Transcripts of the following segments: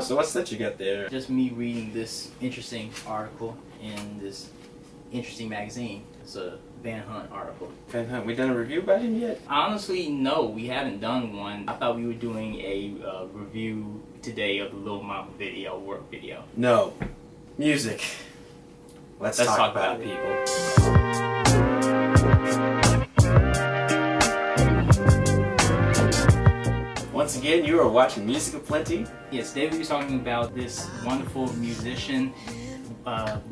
So what's that you got there? Just me reading this interesting article in this interesting magazine. It's a Van Hunt article. Van Hunt, we done a review about him yet? Honestly, no, we haven't done one. I thought we were doing a review today of the Lil Mama video, work video. No. Music. Let's talk about it, people. Once again, you are watching MusicAplenty. Yes, today we were talking about this wonderful musician,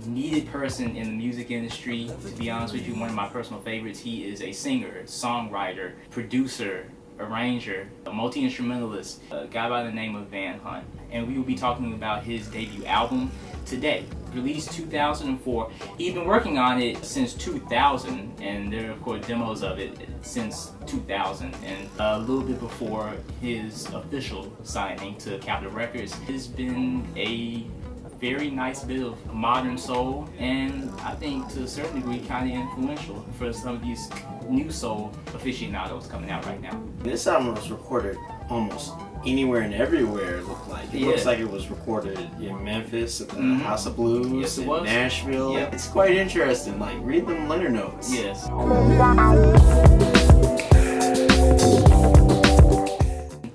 needed person in the music industry. To be honest with you, one of my personal favorites. He is a singer, songwriter, producer, arranger, a multi-instrumentalist, a guy by the name of Van Hunt. And we will be talking about his debut album today. Released 2004. He's been working on it since 2000, and there are of course demos of it since 2000, and a little bit before his official signing to Capitol Records. It's been a very nice bit of modern soul, and I think to a certain degree kind of influential for some of these new soul aficionados coming out right now. This album was recorded almost anywhere and everywhere, it looked like. It looks like it was recorded in Memphis at the House of Blues, yes, it was. Nashville. Yep. It's quite interesting. Like, read them liner notes. Yes.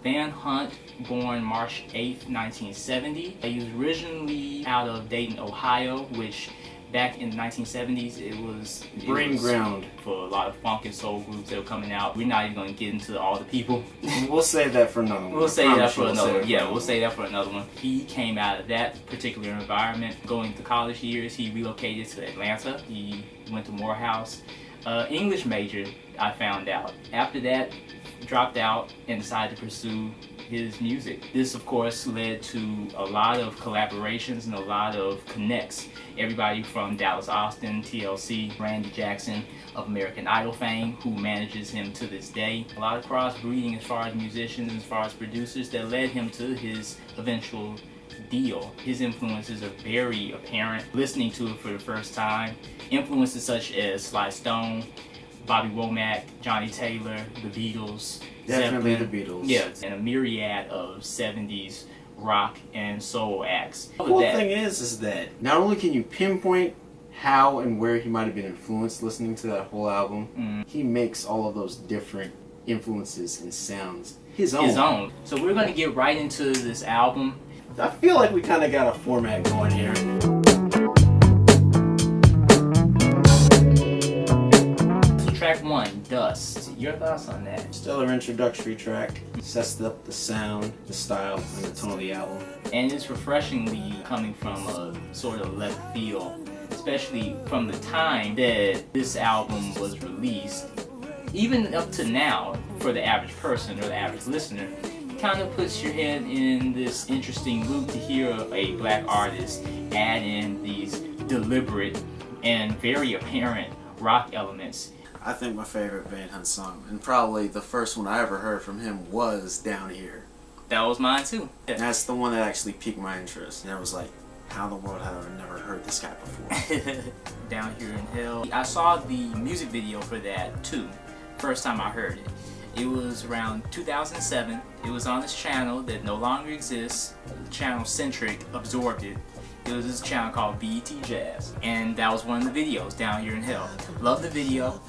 Van Hunt, born March 8th, 1970. He was originally out of Dayton, Ohio, which back in the 1970s, it was ground for a lot of funk and soul groups that were coming out. We're not even going to get into all the people. We'll save that for another one. We'll save that for another one. Yeah, we'll save that for another one. He came out of that particular environment. Going to college years, he relocated to Atlanta. He went to Morehouse. English major, I found out. After that, dropped out and decided to pursue his music. This of course led to a lot of collaborations and a lot of connects. Everybody from Dallas Austin, TLC, Randy Jackson of American Idol fame, who manages him to this day. A lot of crossbreeding as far as musicians, as far as producers, that led him to his eventual deal. His influences are very apparent. Listening to it for the first time, influences such as Sly Stone, Bobby Womack, Johnny Taylor, the Beatles, Definitely Zeppelin, the Beatles. yes, and a myriad of 70s rock and soul acts. The cool thing is that not only can you pinpoint how and where he might have been influenced listening to that whole album, he makes all of those different influences and sounds his own. So we're going to get right into this album. I feel like we kind of got a format going here. Track 1, Dust. Your thoughts on that? Stellar introductory track. Sets up the sound, the style, and the tone of the album. And it's refreshingly coming from a sort of left field, especially from the time that this album was released. Even up to now, for the average person or the average listener, it kind of puts your head in this interesting loop to hear a black artist add in these deliberate and very apparent rock elements. I think my favorite Van Hunt song, and probably the first one I ever heard from him, was Down Here. That was mine too. And that's the one that actually piqued my interest. And I was like, how in the world have I never heard this guy before? Down Here in Hell. I saw the music video for that too, first time I heard it. It was around 2007. It was on this channel that no longer exists. The channel Centric absorbed it. It was this channel called BET Jazz, and that was one of the videos, Down Here in Hell. Love the video,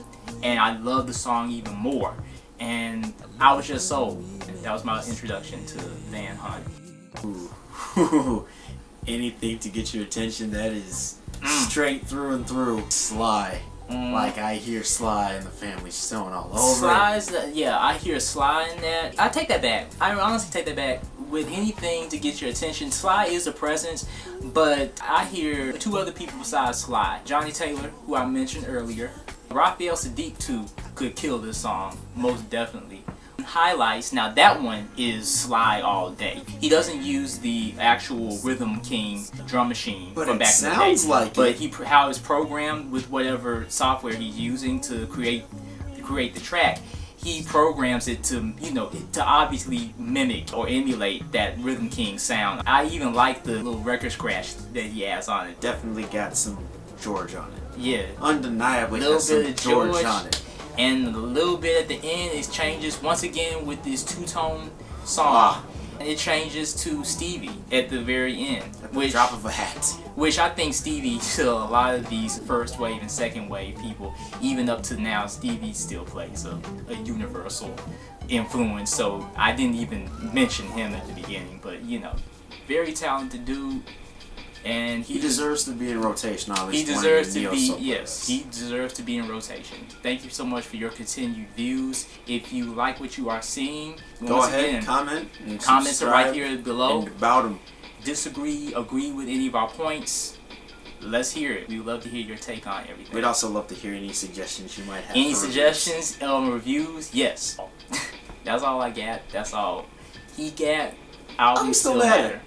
and I love the song even more. And I was just sold. That was my introduction to Van Hunt. Ooh. Anything to get your attention, that is straight through and through. Sly. Like, I hear Sly and the Family Stone all over. Sly's, yeah, I hear Sly in that. I take that back. I honestly take that back. With anything to get your attention, Sly is a presence, but I hear two other people besides Sly. Johnny Taylor, who I mentioned earlier. Raphael Sadiq too could kill this song, most definitely. Highlights, now that one is Sly all day. He doesn't use the actual Rhythm King drum machine from back in the day. But it sounds like it. But how it's programmed with whatever software he's using to create the track, he programs it to, to obviously mimic or emulate that Rhythm King sound. I even like the little record scratch that he has on it. Definitely got some George on it. Yeah. Undeniably has some George on it. And a little bit at the end, it changes once again with this two-tone song. It changes to Stevie at the very end. At the drop of a hat. Which I think Stevie, to a lot of these first wave and second wave people, even up to now, Stevie still plays a universal influence. So I didn't even mention him at the beginning, but you know, very talented dude. And he deserves to be in rotation. He deserves to be, yes, he deserves to be in rotation. Thank you so much for your continued views. If you like what you are seeing, go ahead, comment. Comments are right here below. And about them. Disagree, agree with any of our points. Let's hear it. We would love to hear your take on everything. We'd also love to hear any suggestions you might have. Any suggestions, reviews? Yes. That's all I got. That's all he got. I'm still mad.